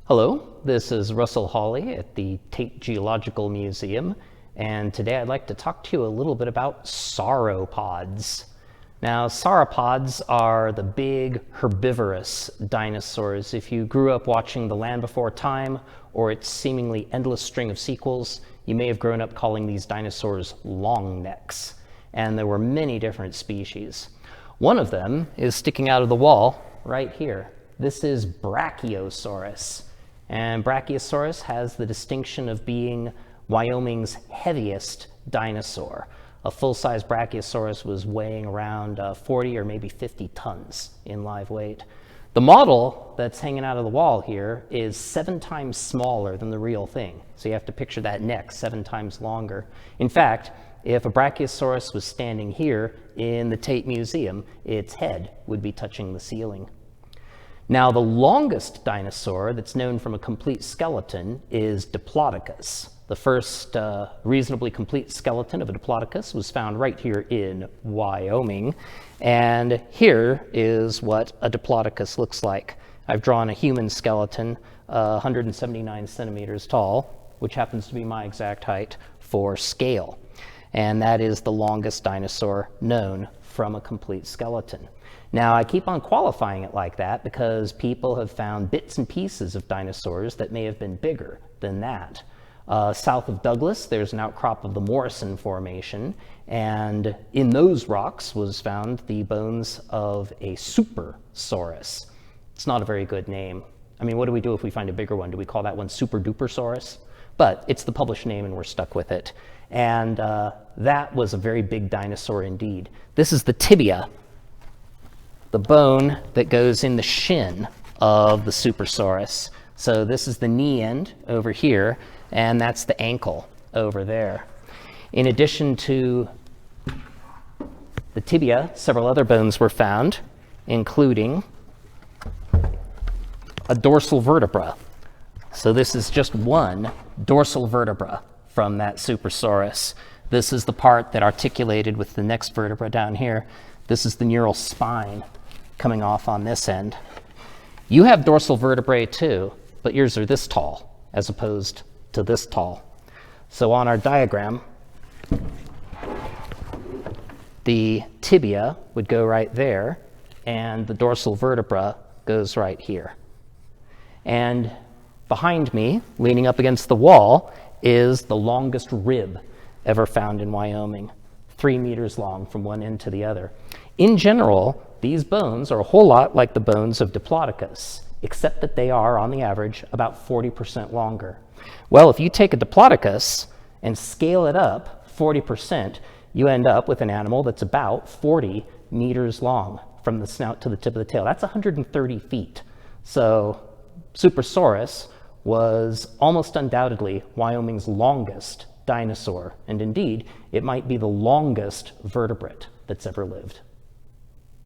Hello, this is Russell Hawley at the Tate Geological Museum, and today I'd like to talk to you a little bit about sauropods. Now, sauropods are the big herbivorous dinosaurs. If you grew up watching The Land Before Time or its seemingly endless string of sequels, you may have grown up calling these dinosaurs long necks, and there were many different species. One of them is sticking out of the wall right here. This is Brachiosaurus. And Brachiosaurus has the distinction of being Wyoming's heaviest dinosaur. A full-size Brachiosaurus was weighing around 40 or maybe 50 tons in live weight. The model that's hanging out of the wall here is 7 times smaller than the real thing. So you have to picture that neck 7 times longer. In fact, if a Brachiosaurus was standing here in the Tate Museum, its head would be touching the ceiling. Now, the longest dinosaur that's known from a complete skeleton is Diplodocus. The first reasonably complete skeleton of a Diplodocus was found right here in Wyoming. And here is what a Diplodocus looks like. I've drawn a human skeleton, 179 centimeters tall, which happens to be my exact height for scale. And that is the longest dinosaur known from a complete skeleton. Now, I keep on qualifying it like that because people have found bits and pieces of dinosaurs that may have been bigger than that. South of Douglas, there's an outcrop of the Morrison Formation, and in those rocks was found the bones of a Supersaurus. It's not a very good name. I mean, what do we do if we find a bigger one? Do we call that one Super Dupersaurus? But it's the published name and we're stuck with it. And that was a very big dinosaur indeed. This is the tibia, the bone that goes in the shin of the Supersaurus. So this is the knee end over here, and that's the ankle over there. In addition to the tibia, several other bones were found, including a dorsal vertebra. So this is just one dorsal vertebra from that Supersaurus. This is the part that articulated with the next vertebra down here. This is the neural spine coming off on this end. You have dorsal vertebrae too, but yours are this tall as opposed to this tall. So on our diagram, the tibia would go right there, and the dorsal vertebra goes right here. And behind me, leaning up against the wall, is the longest rib ever found in Wyoming, 3 meters long from one end to the other. In general, these bones are a whole lot like the bones of Diplodocus, except that they are, on the average, about 40% longer. Well, if you take a Diplodocus and scale it up 40%, you end up with an animal that's about 40 meters long from the snout to the tip of the tail. That's 130 feet. So Supersaurus was almost undoubtedly Wyoming's longest dinosaur, and indeed, it might be the longest vertebrate that's ever lived.